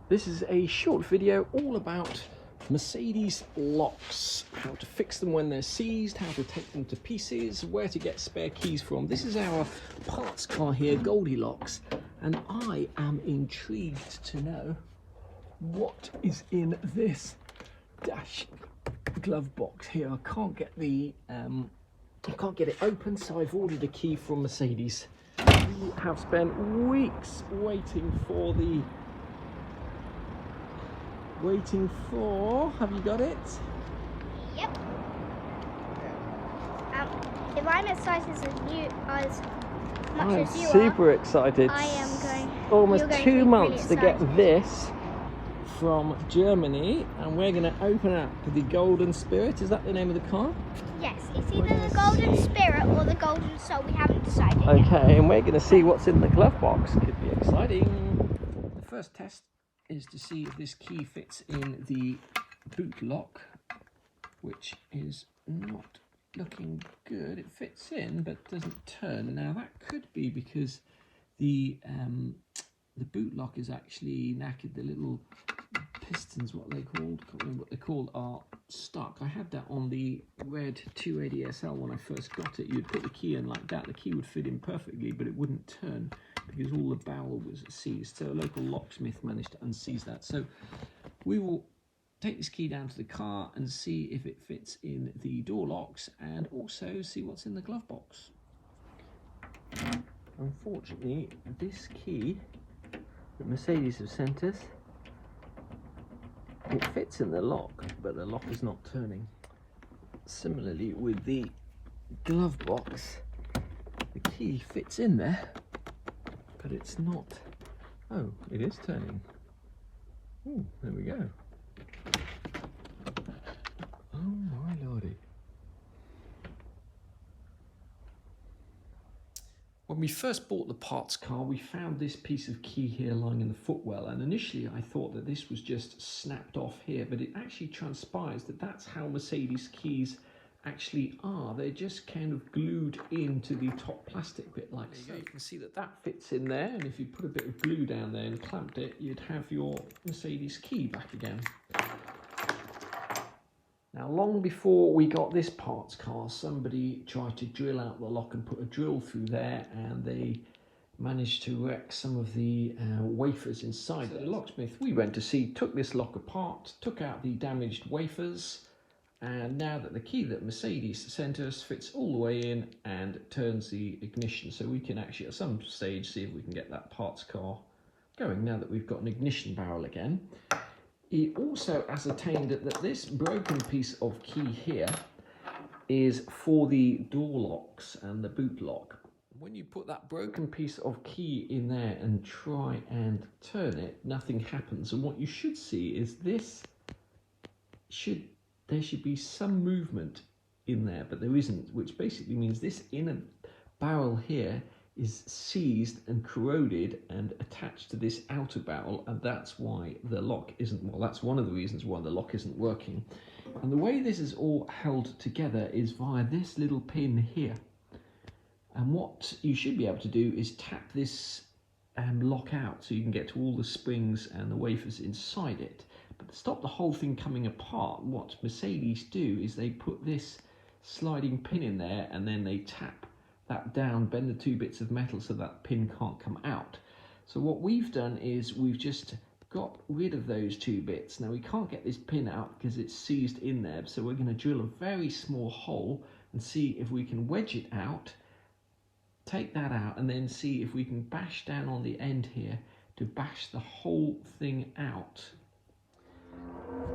This is a short video all about Mercedes locks, how to fix them when they're seized, how to take them to pieces, where to get spare keys from. This is our parts car here, Goldilocks, and I am intrigued to know what is in this dash glove box here. I can't get it open, so I've ordered a key from Mercedes. We have spent weeks waiting for, have you got it? Yep. If I'm excited as much as you are, super excited. I am going. Almost 2 months to get excited. this from Germany, and we're going to open up the Golden Spirit. Is that the name of the car? Yes, it's either the Golden Spirit or the Golden Soul. We haven't decided yet. Okay, and we're going to see what's in the glove box. Could be exciting. The first test is to see if this key fits in the boot lock, which is not looking good. It fits in but doesn't turn. Now that could be because the boot lock is actually knackered. The little pistons, what they called, can't remember what they're called, are stuck. I had that on the red 280 SL when I first got it. You'd put the key in like that, the key would fit in perfectly, but it wouldn't turn because all the barrel was seized. So a local locksmith managed to unseize that. So we will take this key down to the car and see if it fits in the door locks, and also see what's in the glove box. Unfortunately, this key that Mercedes have sent us, it fits in the lock, but the lock is not turning. Similarly with the glove box, the key fits in there, but it's not. Oh, it is turning. Oh, there we go. Oh my lordy. When we first bought the parts car, we found this piece of key here lying in the footwell, and initially I thought that this was just snapped off here, but it actually transpires that that's how Mercedes keys actually are. They're just kind of glued into the top plastic bit like so. You can see that that fits in there, and if you put a bit of glue down there and clamped it, you'd have your Mercedes key back again. Now, long before we got this parts car, somebody tried to drill out the lock and put a drill through there, and they managed to wreck some of the wafers inside. The locksmith we went to see took this lock apart, took out the damaged wafers, and now that the key that Mercedes sent us fits all the way in and turns the ignition, so we can actually at some stage see if we can get that parts car going now that we've got an ignition barrel again. He also ascertained that this broken piece of key here is for the door locks and the boot lock. When you put that broken piece of key in there and try and turn it, nothing happens. And what you should see is there should be some movement in there, but there isn't, which basically means this inner barrel here is seized and corroded and attached to this outer barrel, and that's why the lock isn't, well, that's one of the reasons why the lock isn't working. And the way this is all held together is via this little pin here. And what you should be able to do is tap this lock out so you can get to all the springs and the wafers inside it. But to stop the whole thing coming apart, what Mercedes do is they put this sliding pin in there, and then they tap that down, bend the two bits of metal so that pin can't come out. So what we've done is we've just got rid of those two bits. Now we can't get this pin out because it's seized in there, so we're going to drill a very small hole and see if we can wedge it out, take that out, and then see if we can bash down on the end here to bash the whole thing out.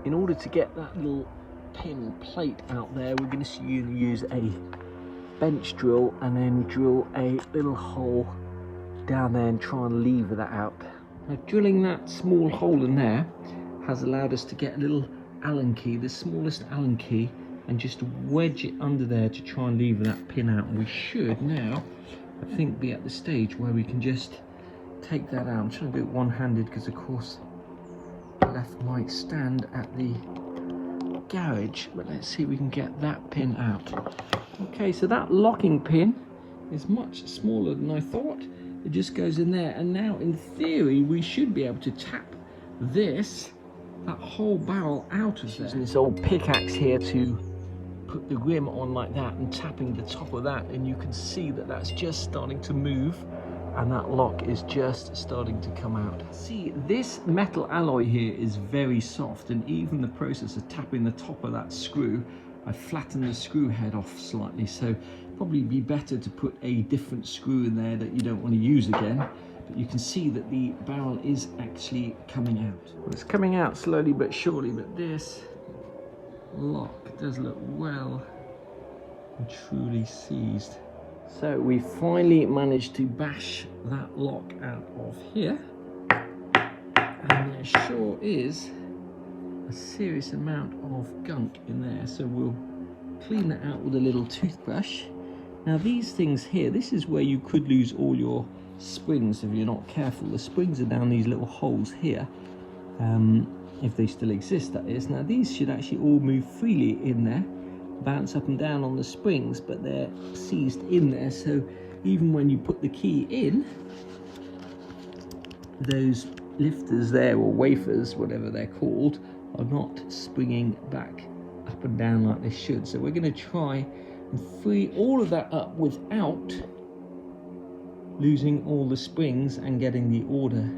In order to get that little pin plate out there, we're going to use a bench drill and then drill a little hole down there and try and lever that out. Now, drilling that small hole in there has allowed us to get a little Allen key, the smallest Allen key, and just wedge it under there to try and lever that pin out. And we should now, I think, be at the stage where we can just take that out. I'm trying to do it one-handed because of course the left might stand at the garage, but let's see if we can get that pin out. Okay, so that locking pin is much smaller than I thought. It just goes in there, and now in theory we should be able to tap that whole barrel out of there. Using this old pickaxe here to put the rim on like that and tapping the top of that, and you can see that that's just starting to move, and that lock is just starting to come out. See, this metal alloy here is very soft, and even the process of tapping the top of that screw, I flattened the screw head off slightly, so probably be better to put a different screw in there that you don't want to use again. But you can see that the barrel is actually coming out. Well, it's coming out slowly but surely, but this lock does look well and truly seized. So we finally managed to bash that lock out of here, and there sure is a serious amount of gunk in there, so we'll clean that out with a little toothbrush. Now these things here, this is where you could lose all your springs if you're not careful. The springs are down these little holes here, if they still exist, that is. Now these should actually all move freely in there, bounce up and down on the springs, but they're seized in there, so even when you put the key in, those lifters there, or wafers, whatever they're called, are not springing back up and down like they should. So we're going to try and free all of that up without losing all the springs and getting the order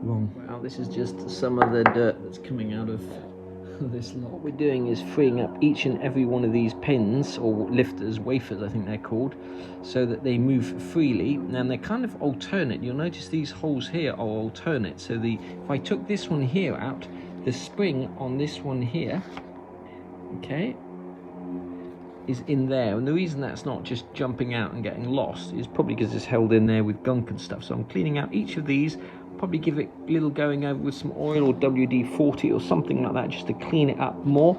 wrong. Wow, this is just some of the dirt that's coming out of this lock. What we're doing is freeing up each and every one of these pins, or lifters, wafers I think they're called, so that they move freely, and they're kind of alternate. You'll notice these holes here are alternate, so if I took this one here out, the spring on this one here, okay, is in there, and the reason that's not just jumping out and getting lost is probably because it's held in there with gunk and stuff. So I'm cleaning out each of these, probably give it a little going over with some oil or WD-40 or something like that, just to clean it up more,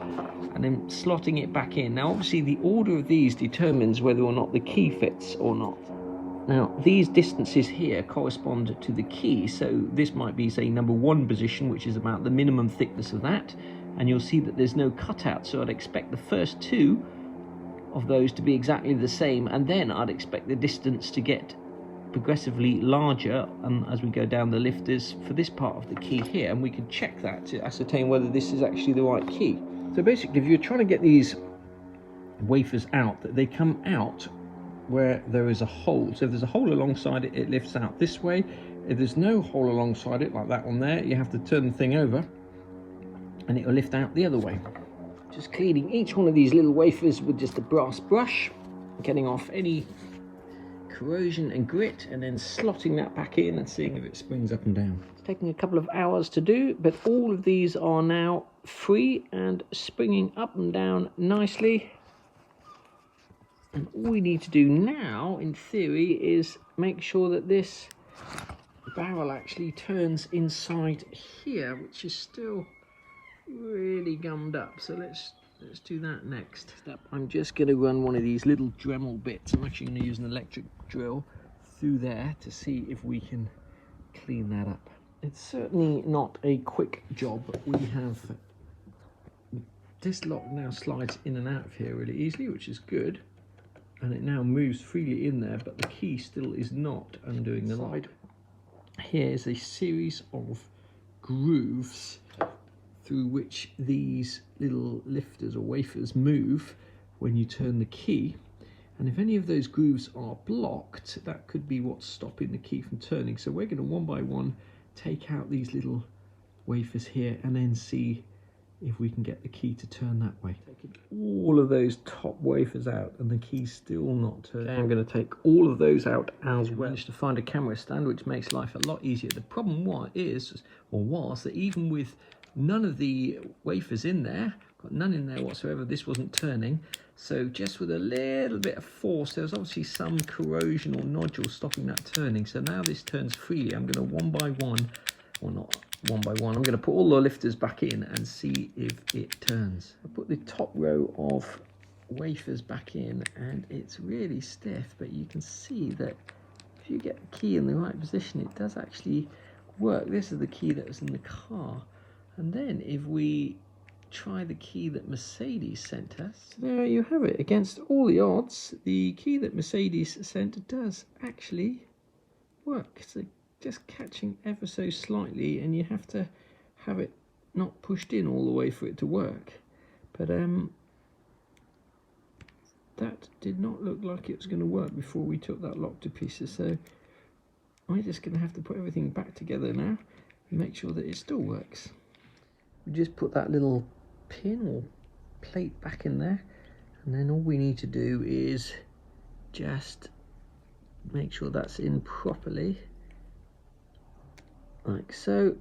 and then slotting it back in. Now obviously the order of these determines whether or not the key fits or not. Now these distances here correspond to the key, so this might be, say, number 1 position, which is about the minimum thickness of that, and you'll see that there's no cutout, so I'd expect the first 2 of those to be exactly the same, and then I'd expect the distance to get progressively larger as we go down the lifters for this part of the key here, and we can check that to ascertain whether this is actually the right key. So basically, if you're trying to get these wafers out, they come out where there is a hole. So if there's a hole alongside it, it lifts out this way. If there's no hole alongside it, like that one there, you have to turn the thing over and it will lift out the other way. Just cleaning each one of these little wafers with just a brass brush, getting off any corrosion and grit, and then slotting that back in and seeing if it springs up and down. It's taking a couple of hours to do, but all of these are now free and springing up and down nicely. And all we need to do now, in theory, is make sure that this barrel actually turns inside here, which is still really gummed up. So let's do that next. I'm just going to run one of these little Dremel bits. I'm actually going to use an electric drill through there to see if we can clean that up. It's certainly not a quick job. We have this lock now slides in and out of here really easily, which is good, and it now moves freely in there, but the key still is not undoing the lock. Here is a series of grooves through which these little lifters or wafers move when you turn the key, and if any of those grooves are blocked, that could be what's stopping the key from turning. So we're going to one by one take out these little wafers here and then see if we can get the key to turn that way. Taking all of those top wafers out and the key's still not turning. Okay, I'm going to take all of those out as well. Managed to find a camera stand, which makes life a lot easier. The problem was that even with none of the wafers in there, got none in there whatsoever, this wasn't turning. So just with a little bit of force, there was obviously some corrosion or nodule stopping that turning. So now this turns freely. I'm going to one by one, or not one by one, I'm going to put all the lifters back in and see if it turns. I put the top row of wafers back in and it's really stiff, but you can see that if you get the key in the right position, it does actually work. This is the key that was in the car. And then if we try the key that Mercedes sent us, there you have it. Against all the odds, the key that Mercedes sent does actually work. So just catching ever so slightly, and you have to have it not pushed in all the way for it to work. But that did not look like it was going to work before we took that lock to pieces. So I'm just going to have to put everything back together now and make sure that it still works. We just put that little pin or plate back in there, and then all we need to do is just make sure that's in properly, like so,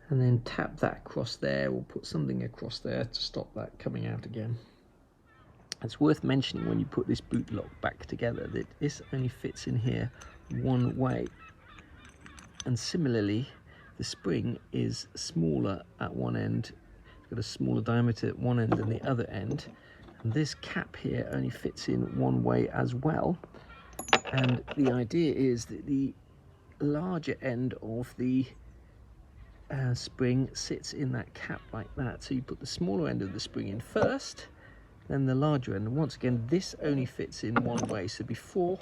and then tap that across there, or put something across there to stop that coming out again. It's worth mentioning when you put this boot lock back together that this only fits in here one way, and similarly the spring is smaller at one end, got a smaller diameter at one end than the other end, and this cap here only fits in one way as well. And the idea is that the larger end of the spring sits in that cap like that. So you put the smaller end of the spring in first, then the larger end. And once again, this only fits in one way. So before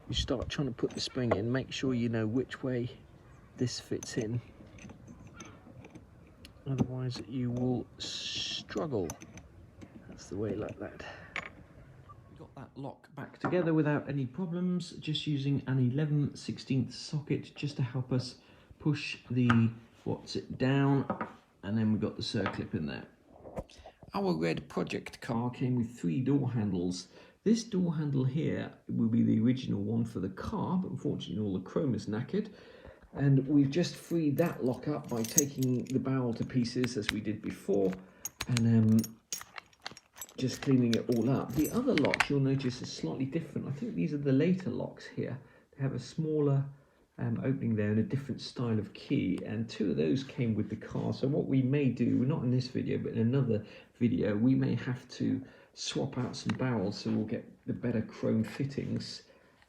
you start trying to put the spring in, make sure you know which way this fits in. Otherwise you will struggle. That's the way, like that. We got that lock back together without any problems, just using an 11/16 socket just to help us push the what's it down, and then we got the circlip in there. Our red project car came with 3 door handles. This door handle here will be the original one for the car, but unfortunately all the chrome is knackered. And we've just freed that lock up by taking the barrel to pieces as we did before, and just cleaning it all up. The other locks you'll notice is slightly different. I think these are the later locks here. They have a smaller opening there and a different style of key, and 2 of those came with the car. So what we may do, not in this video but in another video, we may have to swap out some barrels so we'll get the better chrome fittings,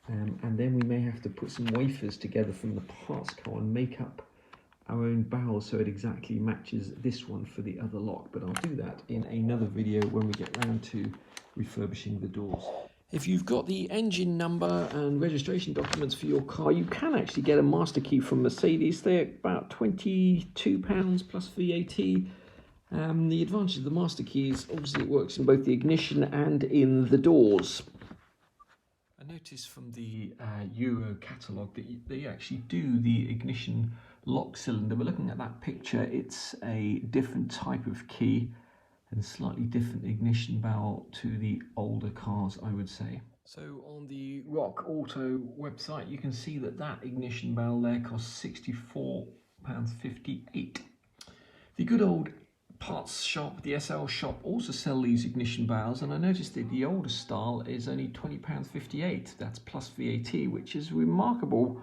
and then we may have to put some wafers together from the parts car and make up our own barrel so it exactly matches this one for the other lock. But I'll do that in another video when we get round to refurbishing the doors. If you've got the engine number and registration documents for your car, you can actually get a master key from Mercedes. They're about £22 plus VAT. The advantage of the master key is obviously it works in both the ignition and in the doors. I noticed from the Euro catalogue that they actually do the ignition lock cylinder, but looking at that picture, it's a different type of key and slightly different ignition barrel to the older cars, I would say. So on the Rock Auto website, you can see that that ignition barrel there costs £64.58. The good old parts shop, the SL shop, also sell these ignition barrels, and I noticed that the older style is only £20.58. That's plus VAT, which is remarkably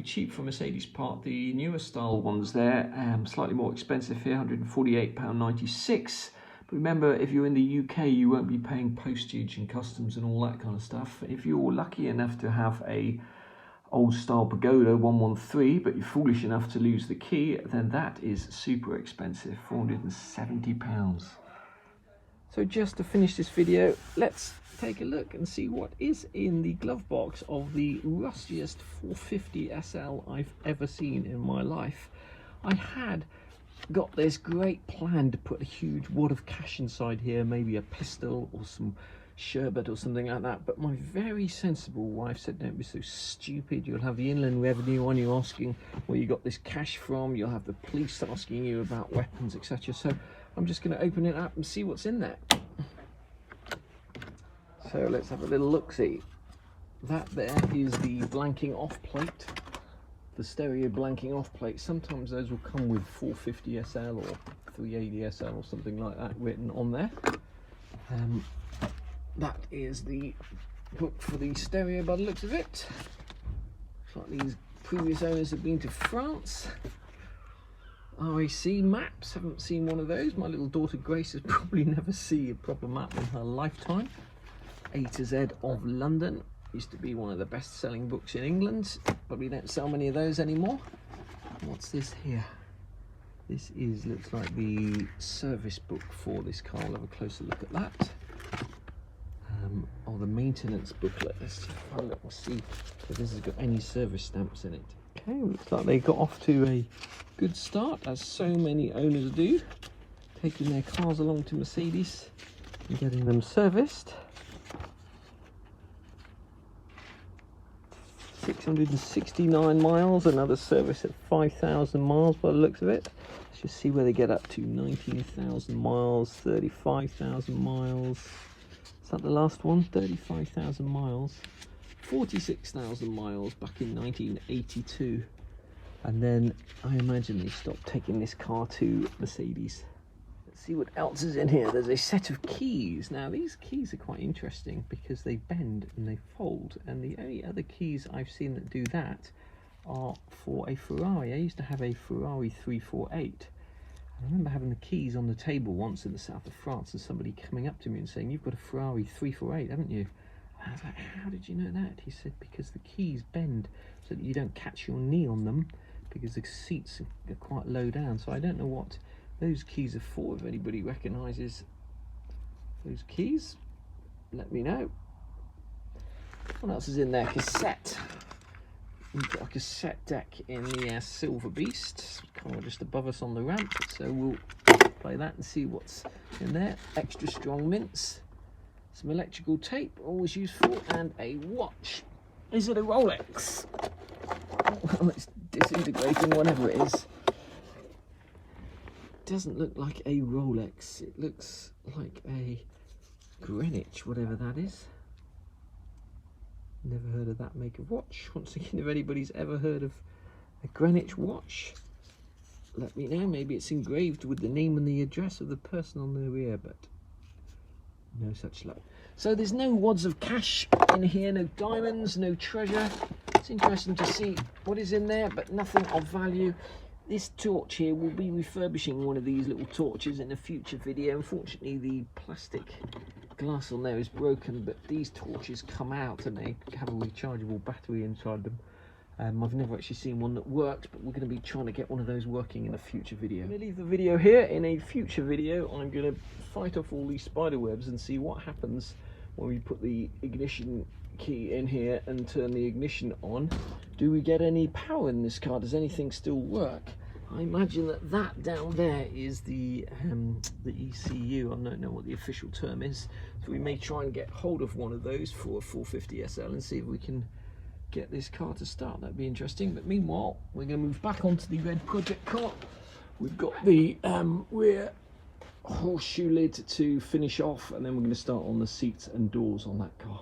cheap for Mercedes part. The newer style ones there, slightly more expensive here, £148.96. But remember, if you're in the UK, you won't be paying postage and customs and all that kind of stuff. If you're lucky enough to have a old style Pagoda 113, but you're foolish enough to lose the key, then that is super expensive, £470. So just to finish this video, let's take a look and see what is in the glove box of the rustiest 450 SL I've ever seen in my life. I had got this great plan to put a huge wad of cash inside here, maybe a pistol or some sherbet or something like that, but my very sensible wife said, don't be so stupid, you'll have the Inland Revenue on you asking where you got this cash from, you'll have the police asking you about weapons, etc. So I'm just going to open it up and see what's in there. So let's have a little look-see. That there is the blanking off plate, the stereo blanking off plate. Sometimes those will come with 450 SL or 380 SL or something like that written on there. That is the book for the stereo by the looks of it. Looks like these previous owners have been to France. RAC maps, haven't seen one of those. My little daughter Grace has probably never seen a proper map in her lifetime. A to Z of London. Used to be one of the best selling books in England. Probably don't sell many of those anymore. What's this here? This looks like the service book for this car. I'll have a closer look at that. Or the maintenance booklet. Let's just have a look and see if this has got any service stamps in it. Okay, looks like they got off to a good start, as so many owners do, taking their cars along to Mercedes and getting them serviced. 669 miles, another service at 5,000 miles by the looks of it. Let's just see where they get up to. 19,000 miles, 35,000 miles. Is that the last one? 35,000 miles. 46,000 miles back in 1982. And then I imagine they stopped taking this car to Mercedes. Let's see what else is in here. There's a set of keys. Now these keys are quite interesting because they bend and they fold, and the only other keys I've seen that do that are for a Ferrari. I used to have a Ferrari 348. I remember having the keys on the table once in the south of France and somebody coming up to me and saying, "You've got a Ferrari 348, haven't you?" And I was like, "How did you know that?" He said, "Because the keys bend so that you don't catch your knee on them, because the seats are quite low down." So I don't know what those keys are for. If anybody recognises those keys, let me know. What else is in there? Cassette. We've got a cassette deck in the Silver Beast, kind of just above us on the ramp, so we'll play that and see what's in there. Extra strong mints, some electrical tape, always useful, and a watch. Is it a Rolex? Well, it's disintegrating, whatever it is. Doesn't look like a Rolex, it looks like a Greenwich, whatever that is. Never heard of that make of watch. Once again, if anybody's ever heard of a Greenwich watch, let me know. Maybe it's engraved with the name and the address of the person on the rear, but no such luck. So there's no wads of cash in here, no diamonds, no treasure. It's interesting to see what is in there, but nothing of value. This torch here, will be refurbishing one of these little torches in a future video. Unfortunately, the plastic glass on there is broken, but these torches come out and they have a rechargeable battery inside them. I've never actually seen one that worked, but we're going to be trying to get one of those working in a future video. I'm going to leave the video here. In a future video, I'm going to fight off all these spider webs and see what happens when we put the ignition key in here and turn the ignition on. Do we get any power in this car? Does anything still work? I imagine that down there is the ECU. I don't know what the official term is, so we may try and get hold of one of those for a 450 SL and see if we can get this car to start. That'd be interesting. But meanwhile, we're going to move back onto the red project car. We've got the rear horseshoe lid to finish off, and then we're going to start on the seats and doors on that car.